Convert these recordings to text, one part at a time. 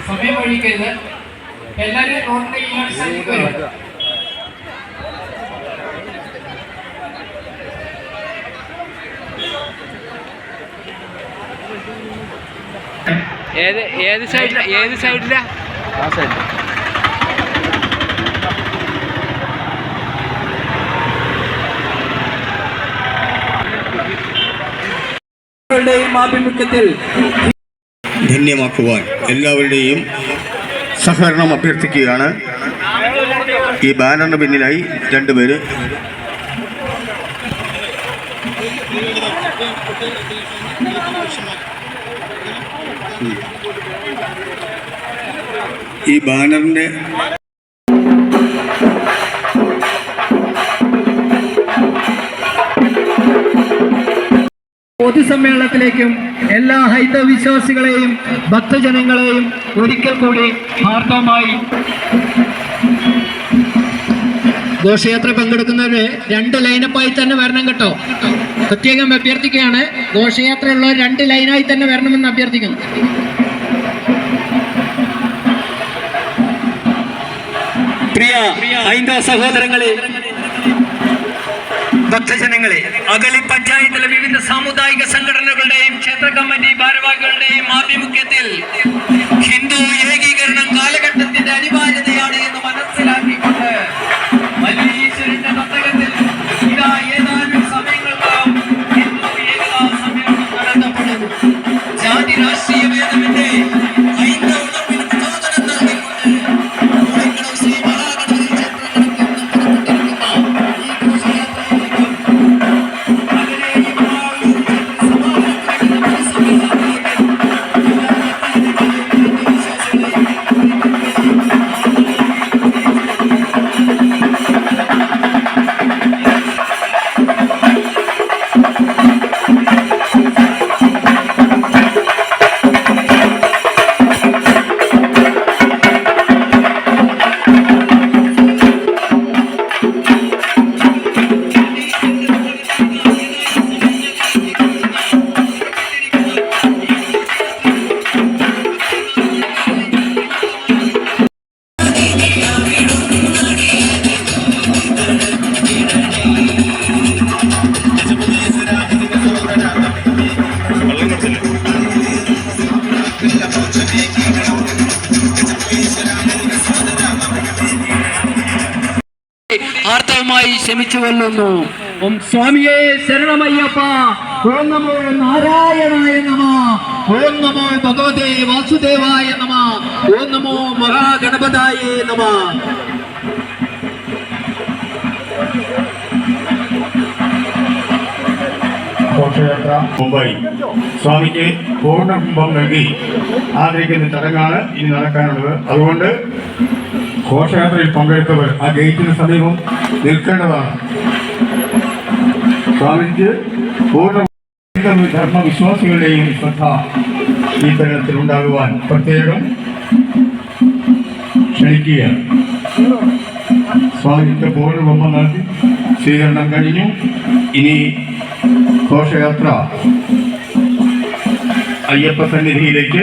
സമയം ഒഴിക്കരുത്. എല്ലാവരും റോഡിന്റെ ഈ സ്ഥലത്തേക്ക് വരും. ഏത് സൈഡിലാ? ആ സൈഡിൽ. ആഭിമുഖ്യത്തിൽ ധന്യമാക്കുവാൻ എല്ലാവരുടെയും സഹകരണം അഭ്യർത്ഥിക്കുകയാണ്. ഈ ബാനറിന് പിന്നിലായി രണ്ടുപേര് ഈ ബാനറിന്റെ പൊതുസമ്മേളനത്തിലേക്കും എല്ലാ ഹൈന്ദവ വിശ്വാസികളെയും ഭക്തജനങ്ങളെയും ഒരിക്കൽ കൂടി ഹാർദവമായി ഘോഷയാത്ര പങ്കെടുക്കുന്നവര് 2 ലൈനപ്പായി തന്നെ വരണം കേട്ടോ. പ്രത്യേകം അഭ്യർത്ഥിക്കുകയാണ്. ഘോഷയാത്രയുള്ളവർ 2 ലൈനായി തന്നെ വരണമെന്ന് അഭ്യർത്ഥിക്കുന്നു. പ്രിയ ഹൈന്ദവ സഹോദരങ്ങളെ, ഭക്തജനങ്ങളെ, അഗളി പഞ്ചായത്തിലെ വിവിധ സാമുദായിക സംഘടനകളുടെയും ക്ഷേത്ര കമ്മിറ്റി ഭാരവാഹികളുടെയും ആഭിമുഖ്യത്തിൽ ഹിന്ദു ഏകീകരണം കാലഘട്ടത്തിന്റെ അനിവാര്യതയാണ് എന്ന് മനസ്സിലാക്കിക്കൊണ്ട് മല്ലീശ്വരന്റെ തട്ടകത്തിൽ ഇതാ ഏതാനും സമയങ്ങൾക്കാവും ഹിന്ദു ഏകതാ സമ്മേളനം നടത്തപ്പെടുന്നു. ജാതി രാഷ്ട്രീയ ഭേദമിന്റെ ഹൈന്ദവ ആർത്തവമായി ക്ഷമിച്ചു കൊല്ലുന്നു. ഓം സ്വാമിയേ ശരണമയ്യപ്പ. ഓം നമോ നാരായണായ നമ. ഓം നമോ ഭഗവതേ വാസുദേവായ നമ. ഓം നമോ മഹാഗണപതായേ നമ. ഘോഷയാത്ര മുംബൈ സ്വാമിക്ക് പൂർണ്ണകുംഭം നൽകി ആദരിക്കുന്ന ചടങ്ങാണ് ഇനി നടക്കാനുള്ളത്. അതുകൊണ്ട് ഘോഷയാത്രയിൽ പങ്കെടുത്തവർ ആ ഗേറ്റിന് സമീപം നിൽക്കേണ്ടതാണ്. സ്വാമിക്ക് പൂർണ്ണ ധർമ്മവിശ്വാസികളുടെയും ശ്രദ്ധ ഈ തരണത്തിൽ ഉണ്ടാകുവാൻ പ്രത്യേകം ക്ഷണിക്കുകയാണ്. സ്വാമിക്ക് പൂർണ്ണകുംഭം നൽകി സ്വീകരണം കഴിഞ്ഞു. ഇനി ഘോഷയാത്ര അയ്യപ്പ സന്നിധിയിലേക്ക്,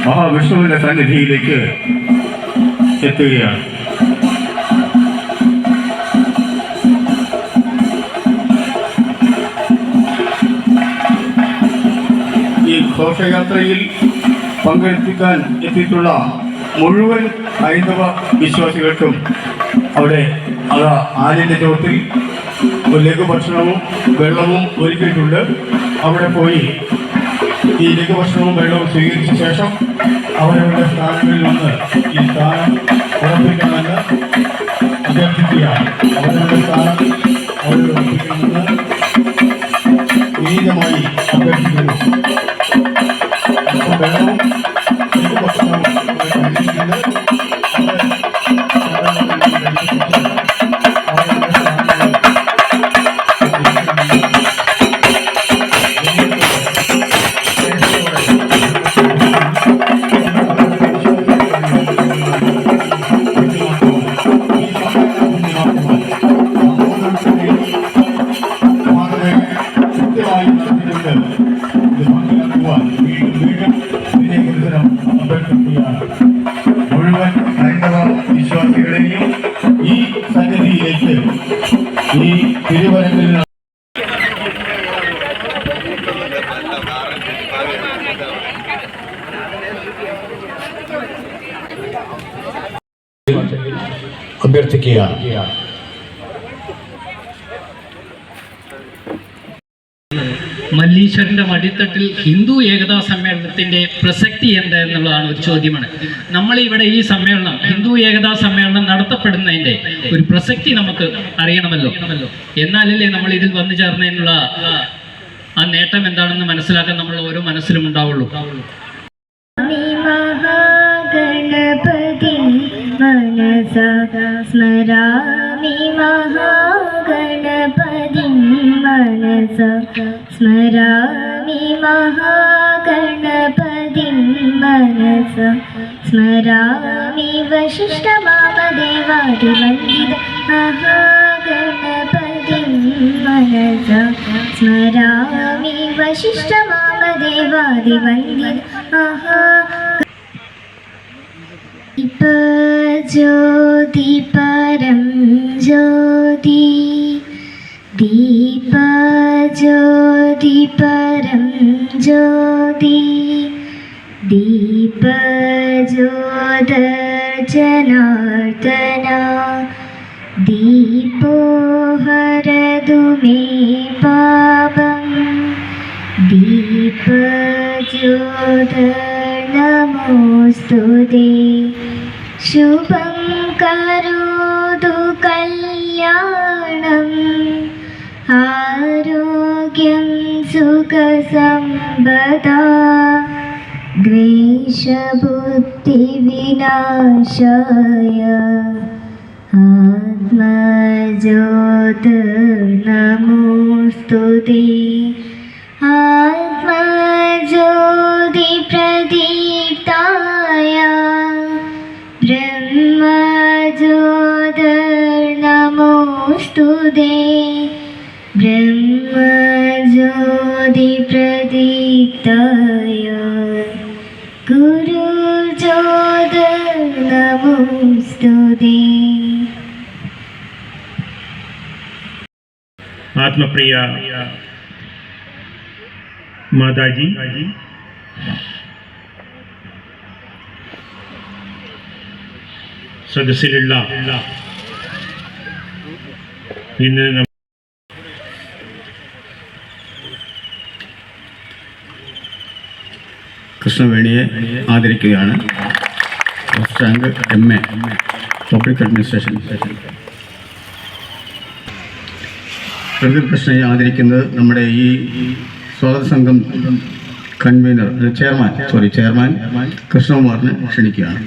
മഹാവിഷ്ണുവിന്റെ സന്നിധിയിലേക്ക് എത്തുകയാണ്. ഈ ഘോഷയാത്രയിൽ പങ്കെടുപ്പിക്കാൻ എത്തിയിട്ടുള്ള മുഴുവൻ ഹൈന്ദവ വിശ്വാസികൾക്കും അവിടെ ആലിന്റെ ചോട്ടിൽ ലഘുഭക്ഷണവും വെള്ളവും ഒരുക്കിയിട്ടുണ്ട്. അവിടെ പോയി ഈ ലഘുഭക്ഷണവും വെള്ളവും സ്വീകരിച്ച ശേഷം അവരവരുടെ സ്ഥാനങ്ങളിൽ വന്ന് ഈ സ്ഥാനം ഉറപ്പിക്കണമെന്ന് അഭ്യർത്ഥിക്കുകയാണ്. അവരവരുടെ സ്ഥാനം അവർ ഉറപ്പിക്കണമെന്ന് വിനീതമായി അഭ്യർത്ഥിക്കുന്നു. വെള്ളവും ലഘുഭക്ഷണവും വീണ്ടും ഇതിനെ കുറിച്ച് പങ്കെടുത്തിയ മുഴുവൻ ഹൈന്ദവ വിശ്വാസികളെയും ഈ സന്നിധിയിലേക്ക് ഈ തിരുവരങ്ങിൽ അഭ്യർത്ഥിക്കുകയാണ്. മല്ലീശ്വരന്റെ മടിത്തട്ടിൽ ഹിന്ദു ഏകതാ സമ്മേളനത്തിന്റെ പ്രസക്തി എന്ത് എന്നുള്ളതാണ് ഒരു ചോദ്യമാണ്. നമ്മൾ ഇവിടെ ഈ സമ്മേളനം, ഹിന്ദു ഏകതാ സമ്മേളനം നടത്തപ്പെടുന്നതിന്റെ ഒരു പ്രസക്തി നമുക്ക് അറിയണമല്ലോ. എന്നാലല്ലേ നമ്മൾ ഇതിൽ വന്നു ചേർന്നതിനുള്ള ആ നേട്ടം എന്താണെന്ന് മനസ്സിലാക്കാൻ നമ്മൾ ഓരോ മനസ്സിലും ഉണ്ടാവുള്ളൂ. മഹാഗണപതി മനസാ സ്മരാമി മഹാഗണപതി മനസാ സ്മരാമി മഹാഗണപതി മനസാ സ്മരാമി വശിഷ്ഠമാമദേവാദിവന്ദിത മഹാഗണപതി മനസാ സ്മരാമി വശിഷ്ഠമാമദേവാദിവന്ദിത ജ്യോതി പരം ജ്യോതി ദീപ ജ്യോതി പരം ജ്യോതി ദീപ ജ്യോതർജനാർദ്ദന ദീപോ ഹരതു മേ പാപം ദീപ ജ്യോതർനമോസ്തുതേ ശുഭം കരോതു കല്യാണം ആരോഗ്യം സുഖസമ്പദാ ദ്വേഷബുദ്ധി വിനാശായ ആത്മജ്യോതിർനമോസ്തുതേ ആത്മജ്യോതി പ്രദീപ്തായ ബ്രഹ്മജ്യോതിർനമോസ്തുതേ ബ്രഹ്മജ്യോതി പ്രദീപ്തായ ഗുരുജ്യോതിർനമോസ്തുതേ. ആത്മപ്രിയ മാതാജി, സദസ്സിലുള്ള ഇന്ന് കൃഷ്ണവേണിയെ ആദരിക്കുകയാണ്. First rank MA public administration. Pradeep കൃഷ്ണയെ ആദരിക്കുന്നത് നമ്മുടെ ഈ സ്വാഗത സംഘം കൺവീനർ ചെയർമാൻ കൃഷ്ണകുമാറിനെ ക്ഷണിക്കുകയാണ്.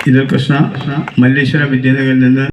ഇതിൽ കൃഷ്ണ മല്ലേശ്വര വിദ്യാലയത്തിൽ നിന്ന്